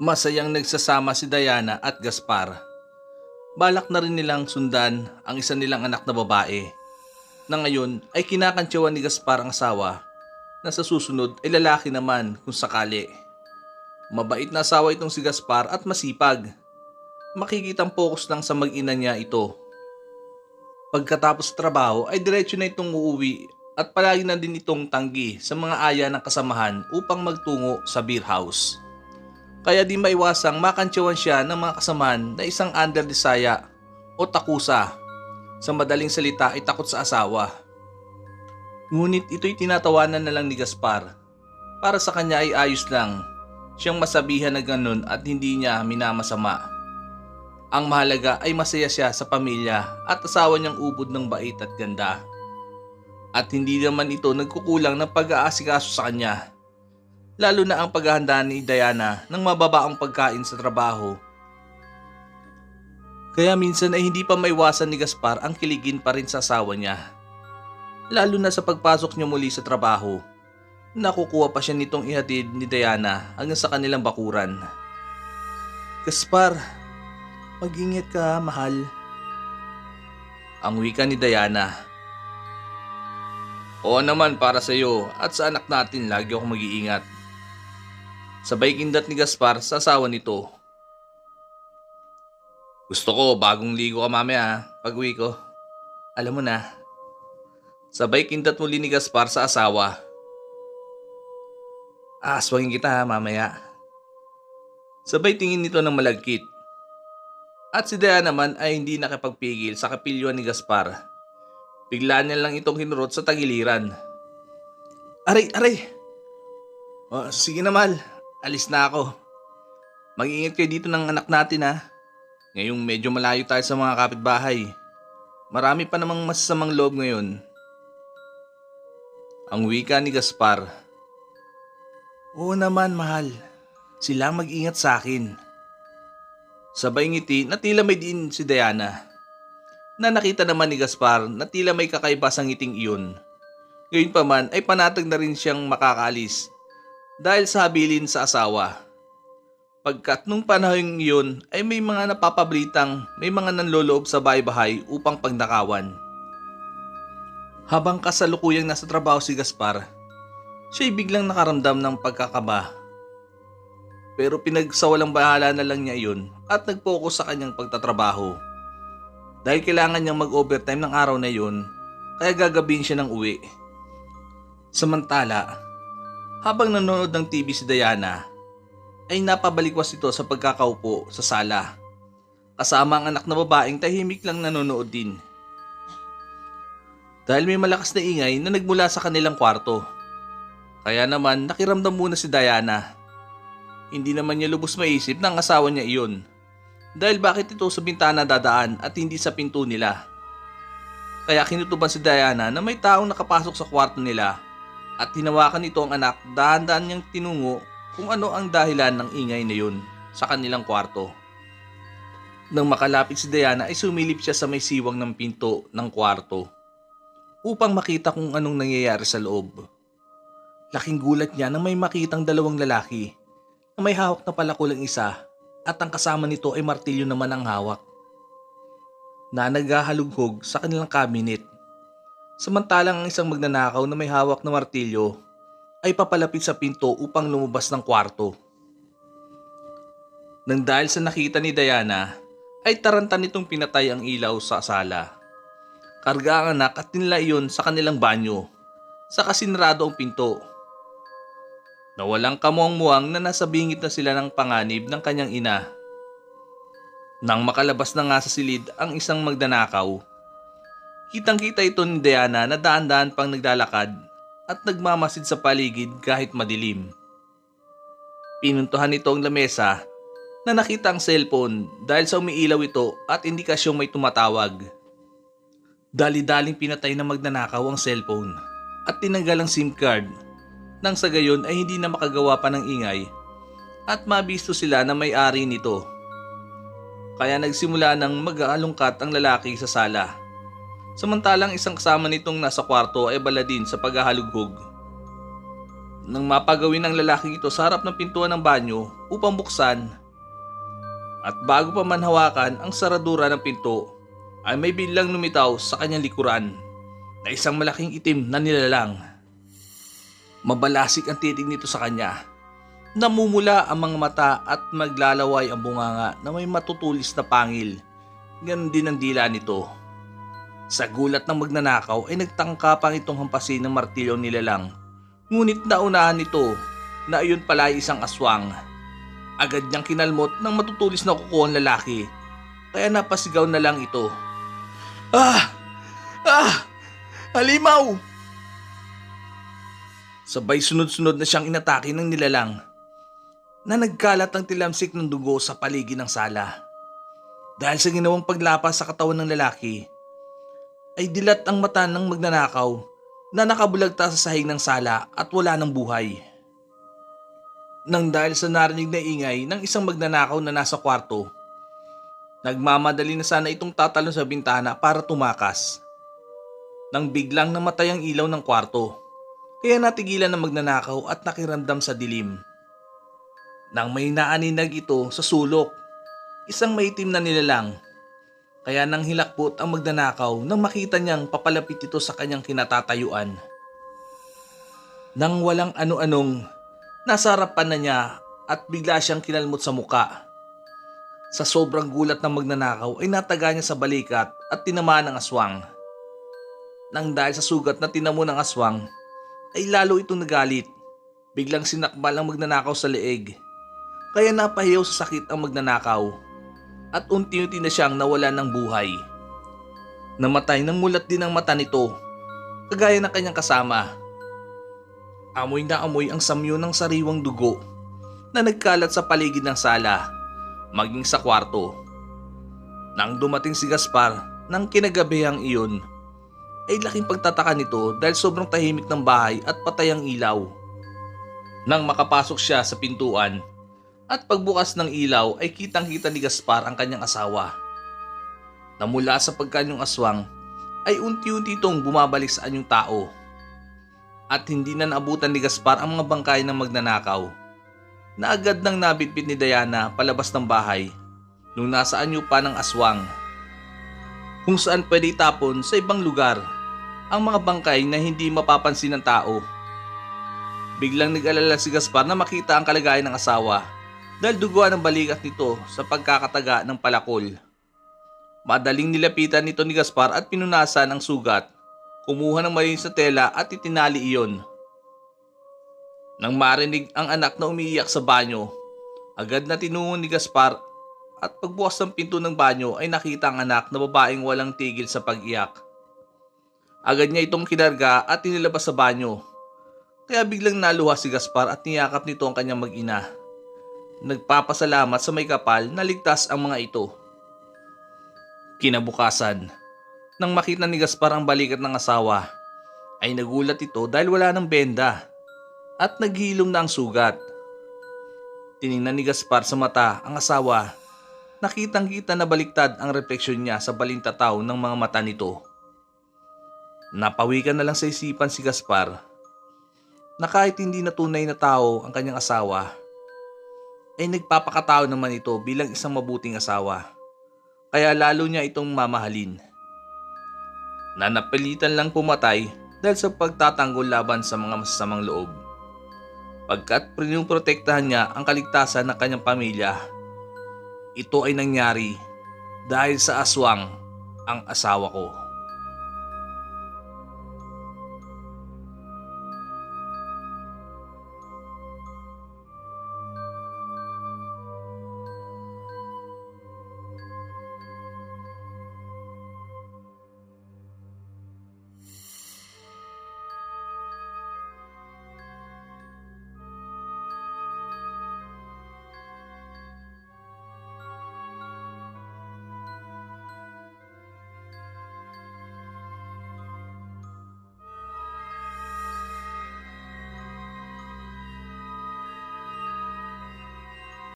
Masayang nagsasama si Diana at Gaspar. Balak na rin nilang sundan ang isa nilang anak na babae na ngayon ay kinakantyawan ni Gaspar ang asawa na sa susunod ay lalaki naman kung sakali. Mabait na asawa itong si Gaspar at masipag. Makikitang focus lang sa mag-ina niya ito. Pagkatapos sa trabaho ay diretso na itong uuwi at palagi na din itong tanggi sa mga aya ng kasamahan upang magtungo sa beer house. Kaya di maiwasang makantyawan siya ng mga kasamahan na isang underdesaya o takusa. Sa madaling salita ay takot sa asawa. Ngunit ito'y tinatawanan na lang ni Gaspar. Para sa kanya ay ayos lang siyang masabihan na ganun at hindi niya minamasama. Ang mahalaga ay masaya siya sa pamilya at asawa niyang ubod ng bait at ganda. At hindi naman ito nagkukulang ng pag-aasikaso sa kanya. Lalo na ang paghahanda ni Diana ng mababaang pagkain sa trabaho. Kaya minsan ay hindi pa maiwasan ni Gaspar ang kiligin pa rin sa asawa niya. Lalo na sa pagpasok niya muli sa trabaho. Nakukuha pa siya nitong ihatid ni Diana hanggang sa kanilang bakuran. Gaspar, mag-ingat ka, mahal. Ang wika ni Diana. Oo naman, para sa iyo at sa anak natin lagi ako mag-iingat. Sabay kindat ni Gaspar sa asawa nito. Gusto ko bagong ligo ka mamaya pag-uwi ko. Alam mo na. Sabay kindat muli ni Gaspar sa asawa. Aswangin kita mamaya. Sabay tingin nito ng malagkit. At si Diana naman ay hindi nakapagpigil sa kapilyuan ni Gaspar. Bigla niya lang itong hinurot sa tagiliran. Aray, aray! Oh, sige na mahal, alis na ako. Mag-ingat kayo dito ng anak natin ha. Ngayong medyo malayo tayo sa mga kapitbahay. Marami pa namang masasamang loob ngayon. Ang wika ni Gaspar. Oo naman mahal, sila mag-ingat sa akin. Sabay ngiti na tila may din si Diana. Na nakita naman ni Gaspar na tila may kakaiba sa ngiting iyon. Ngayon pa man ay panatag na rin siyang makakalis dahil sa habilin sa asawa. Pagkat nung panahon iyon ay may mga napapabalitang may mga nanloloob sa bahay-bahay upang pagnakawan. Habang kasalukuyang nasa trabaho si Gaspar, siya'y biglang nakaramdam ng pagkakaba. Pero pinagsawalang bahala na lang niya iyon at nag-focus sa kanyang pagtatrabaho. Dahil kailangan niyang mag-overtime ng araw na iyon, kaya gagabihin siya ng uwi. Samantala, habang nanonood ng TV si Diana, ay napabalikwas ito sa pagkakaupo sa sala. Kasama ang anak na babaeng tahimik lang nanonood din. Dahil may malakas na ingay na nagmula sa kanilang kwarto. Kaya naman nakiramdam muna si Diana. Hindi naman niya lubos maisip ng asawa niya iyon. Dahil bakit ito sa bintana dadaan at hindi sa pinto nila. Kaya kinutuban si Diana na may taong nakapasok sa kwarto nila at hinawakan ito ang anak, dahan-dahan niyang tinungo kung ano ang dahilan ng ingay na yun sa kanilang kwarto. Nang makalapit si Diana ay sumilip siya sa may siwang ng pinto ng kwarto upang makita kung anong nangyayari sa loob. Laking gulat niya nang may makitang dalawang lalaki na may hawak na palakulang isa at ang kasama nito ay martilyo naman ang hawak na naghahalughog sa kanilang cabinet. Samantalang ang isang magnanakaw na may hawak na martilyo ay papalapit sa pinto upang lumabas ng kwarto. Nang dahil sa nakita ni Diana, ay tarantan nitong pinatay ang ilaw sa sala. Karga ang anak at tinila iyon sa kanilang banyo, saka sinarado ang pinto. Nawalang kamuang-muang na nasa bingit na sila ng panganib ng kanyang ina. Nang makalabas na nga sa silid ang isang magnanakaw, kitang-kita ito ni Diana na daan-daan pang naglalakad at nagmamasid sa paligid kahit madilim. Pinuntuhan nito ang lamesa na nakita ang cellphone dahil sa umiilaw ito at indikasyong may tumatawag. Dali-daling pinatay ng magnanakaw ang cellphone at tinanggal ang SIM card nang sa gayon ay hindi na makagawa pa ng ingay at mabisto sila na may-ari nito. Kaya nagsimula ng mag-aalungkat ang lalaki sa sala. Samantalang isang kasama nitong nasa kwarto ay baladin sa paghahalughog. Nang mapagawin ng lalaking ito sa harap ng pintuan ng banyo upang buksan, at bago pa man hawakan ang saradura ng pinto, ay may biglang lumitaw sa kanyang likuran na isang malaking itim na nilalang. Mabalasik ang titig nito sa kanya. Namumula ang mga mata at maglalaway ang bunganga na may matutulis na pangil. Ganon din ang dila nito. Sa gulat ng magnanakaw ay nagtangka pang itong hampasin ng martilyo nilalang. Ngunit naunahan nito na iyon pala ay isang aswang. Agad niyang kinalmot ng matutulis na kuko ang lalaki. Kaya napasigaw na lang ito. Ah! Ah! Halimaw! Sabay sunod-sunod na siyang inatake ng nilalang na nagkalat ang tilamsik ng dugo sa paligid ng sala. Dahil sa ginawang paglapas sa katawan ng lalaki, ay dilat ang mata ng magnanakaw na nakabulagta sa sahig ng sala at wala ng buhay. Nang dahil sa narinig na ingay ng isang magnanakaw na nasa kwarto, nagmamadali na sana itong tatalon sa bintana para tumakas. Nang biglang namatay ang ilaw ng kwarto, kaya natigilan ng magnanakaw at nakiramdam sa dilim. Nang may naaninag ito sa sulok, isang maitim na nilalang. Kaya nang hilakbot ang magnanakaw nang makita niyang papalapit ito sa kanyang kinatatayuan. Nang walang ano-anong, nasa harapan na niya at bigla siyang kinalmot sa muka. Sa sobrang gulat ng magnanakaw ay nataga niya sa balikat at tinamaan ng aswang. Nang dahil sa sugat na tinamo ng aswang, ay lalo itong nagalit. Biglang sinakbal ang magnanakaw sa leeg. Kaya napahiyaw sa sakit ang magnanakaw at unti-unti na siyang nawalan ng buhay. Namatay ng mulat din ang mata nito, kagaya ng kanyang kasama. Amoy na amoy ang samyo ng sariwang dugo na nagkalat sa paligid ng sala, maging sa kwarto. Nang dumating si Gaspar ng kinagabihang iyon, ay laking pagtataka nito dahil sobrang tahimik ng bahay at patay ang ilaw. Nang makapasok siya sa pintuan, at pagbukas ng ilaw ay kitang-kita ni Gaspar ang kanyang asawa. Na mula sa pagkanyang aswang ay unti-unti itong bumabalik sa anyong tao. At hindi na naabutan ni Gaspar ang mga bangkay ng magnanakaw na agad nang nabitbit ni Diana palabas ng bahay nung nasa anyo pa ng aswang. Kung saan pwede itapon sa ibang lugar ang mga bangkay na hindi mapapansin ng tao. Biglang nag-alala si Gaspar na makita ang kalagayan ng asawa dahil duguan ang balikat nito sa pagkakataga ng palakol. Madaling nilapitan nito ni Gaspar at pinunasan ang sugat. Kumuha ng malinis na tela at itinali iyon. Nang marinig ang anak na umiiyak sa banyo, agad na tinungon ni Gaspar at pagbukas ng pinto ng banyo ay nakita ang anak na babaeng walang tigil sa pag-iyak. Agad niya itong kinarga at inilabas sa banyo. Kaya biglang naluha si Gaspar at niyakap nito ang kanyang mag-ina. Nagpapasalamat sa may kapal na ligtas ang mga ito. Kinabukasan, nang makita ni Gaspar ang balikat ng asawa, ay nagulat ito dahil wala ng benda at naghilom na ang sugat. Tiningnan ni Gaspar sa mata ang asawa. Nakitang-kita na baliktad ang refleksyon niya sa balintataw ng mga mata nito. Napawikan na lang sa isipan si Gaspar na kahit hindi na tunay na tao ang kanyang asawa, ay nagpapakatao naman ito bilang isang mabuting asawa. Kaya lalo niya itong mamahalin. Nanapilitan lang pumatay dahil sa pagtatanggol laban sa mga masasamang loob. Pagkat pinuprotektahan niya ang kaligtasan ng kanyang pamilya, ito ay nangyari dahil sa aswang ang asawa ko.